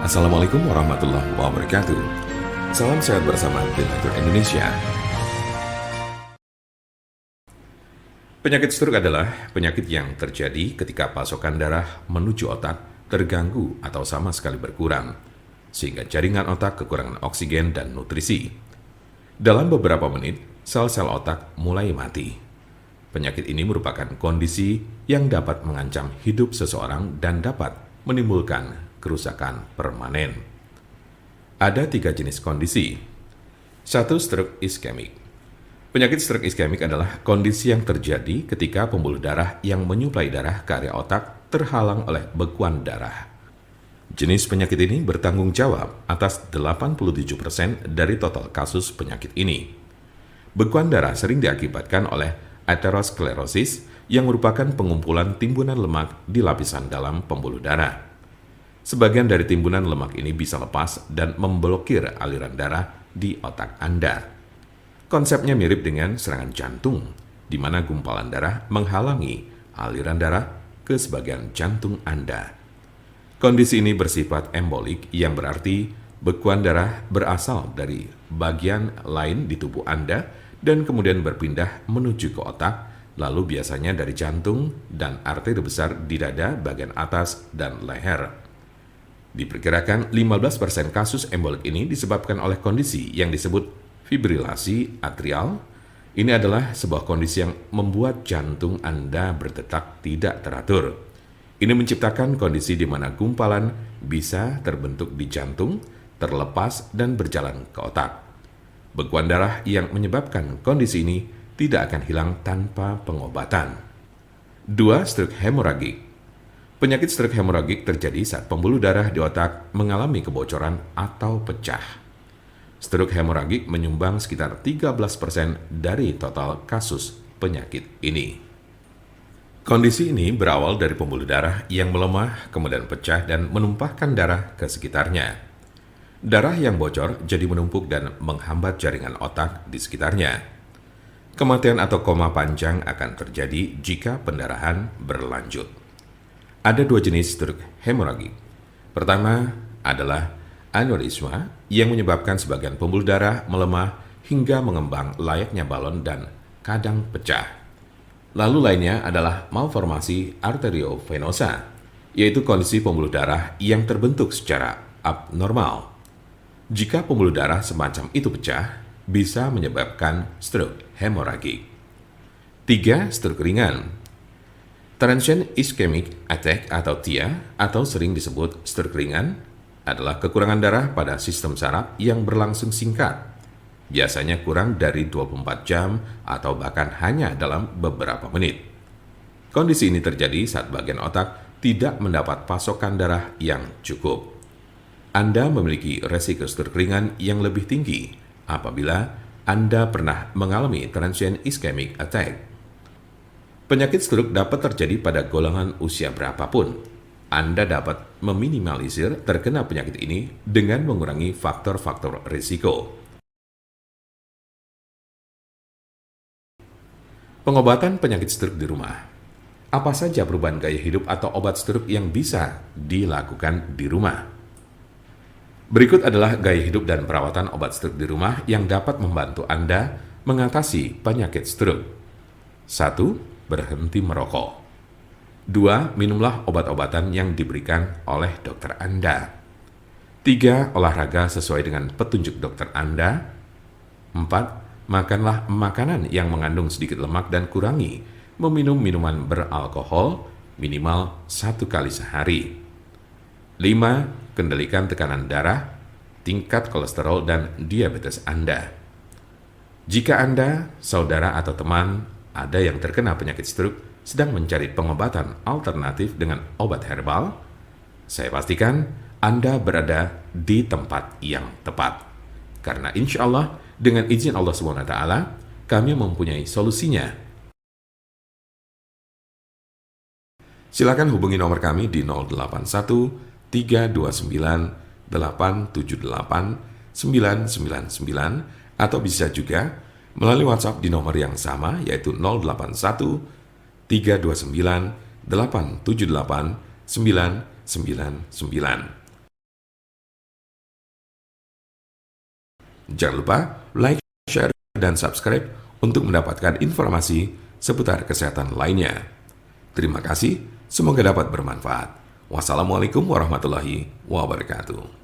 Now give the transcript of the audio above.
Assalamualaikum warahmatullahi wabarakatuh. Salam sehat bersama Donatur Indonesia. Penyakit stroke adalah penyakit yang terjadi ketika pasokan darah menuju otak terganggu atau sama sekali berkurang, sehingga jaringan otak kekurangan oksigen dan nutrisi. Dalam beberapa menit, sel-sel otak mulai mati. Penyakit ini merupakan kondisi yang dapat mengancam hidup seseorang dan dapat menimbulkan kerusakan permanen. Ada 3 jenis kondisi. 1. Stroke iskemik. Penyakit stroke iskemik adalah kondisi yang terjadi ketika pembuluh darah yang menyuplai darah ke area otak terhalang oleh bekuan darah. Jenis penyakit ini bertanggung jawab atas 87% dari total kasus penyakit ini. Bekuan darah sering diakibatkan oleh aterosklerosis yang merupakan pengumpulan timbunan lemak di lapisan dalam pembuluh darah. Sebagian dari timbunan lemak ini bisa lepas dan memblokir aliran darah di otak Anda. Konsepnya mirip dengan serangan jantung, di mana gumpalan darah menghalangi aliran darah ke sebagian jantung Anda. Kondisi ini bersifat embolik, yang berarti bekuan darah berasal dari bagian lain di tubuh Anda dan kemudian berpindah menuju ke otak, lalu biasanya dari jantung dan arteri besar di dada bagian atas dan leher. Diperkirakan 15% kasus embolik ini disebabkan oleh kondisi yang disebut fibrilasi atrial. Ini adalah sebuah kondisi yang membuat jantung Anda berdetak tidak teratur. Ini menciptakan kondisi di mana gumpalan bisa terbentuk di jantung, terlepas dan berjalan ke otak. Bekuan darah yang menyebabkan kondisi ini tidak akan hilang tanpa pengobatan. 2. Stroke hemoragik. Penyakit stroke hemoragik terjadi saat pembuluh darah di otak mengalami kebocoran atau pecah. Stroke hemoragik menyumbang sekitar 13% dari total kasus penyakit ini. Kondisi ini berawal dari pembuluh darah yang melemah, kemudian pecah dan menumpahkan darah ke sekitarnya. Darah yang bocor jadi menumpuk dan menghambat jaringan otak di sekitarnya. Kematian atau koma panjang akan terjadi jika pendarahan berlanjut. Ada 2 jenis stroke hemoragik. Pertama adalah aneurisma yang menyebabkan sebagian pembuluh darah melemah hingga mengembang layaknya balon dan kadang pecah. Lalu lainnya adalah malformasi arteriovenosa, yaitu kondisi pembuluh darah yang terbentuk secara abnormal. Jika pembuluh darah semacam itu pecah, bisa menyebabkan stroke hemoragik. 3. Stroke ringan. Transient ischemic attack atau TIA, atau sering disebut stroke ringan, adalah kekurangan darah pada sistem saraf yang berlangsung singkat, biasanya kurang dari 24 jam atau bahkan hanya dalam beberapa menit. Kondisi ini terjadi saat bagian otak tidak mendapat pasokan darah yang cukup. Anda memiliki resiko stroke ringan yang lebih tinggi apabila Anda pernah mengalami transient ischemic attack. Penyakit stroke dapat terjadi pada golongan usia berapapun. Anda dapat meminimalisir terkena penyakit ini dengan mengurangi faktor-faktor risiko. Pengobatan penyakit stroke di rumah. Apa saja perubahan gaya hidup atau obat stroke yang bisa dilakukan di rumah? Berikut adalah gaya hidup dan perawatan obat stroke di rumah yang dapat membantu Anda mengatasi penyakit stroke. 1. Berhenti merokok. 2. Minumlah obat-obatan yang diberikan oleh dokter Anda. 3. Olahraga sesuai dengan petunjuk dokter Anda. 4. Makanlah makanan yang mengandung sedikit lemak dan kurangi meminum minuman beralkohol minimal 1 kali sehari. 5. Kendalikan tekanan darah, tingkat kolesterol, dan diabetes Anda. Jika Anda, saudara, atau teman ada yang terkena penyakit stroke sedang mencari pengobatan alternatif dengan obat herbal, saya pastikan Anda berada di tempat yang tepat. Karena insya Allah, dengan izin Allah SWT, kami mempunyai solusinya. Silakan hubungi nomor kami di 081 329 878 999 atau bisa juga melalui WhatsApp di nomor yang sama, yaitu 081 329 878 999. Jangan lupa like, share, dan subscribe untuk mendapatkan informasi seputar kesehatan lainnya. Terima kasih, semoga dapat bermanfaat. Wassalamualaikum warahmatullahi wabarakatuh.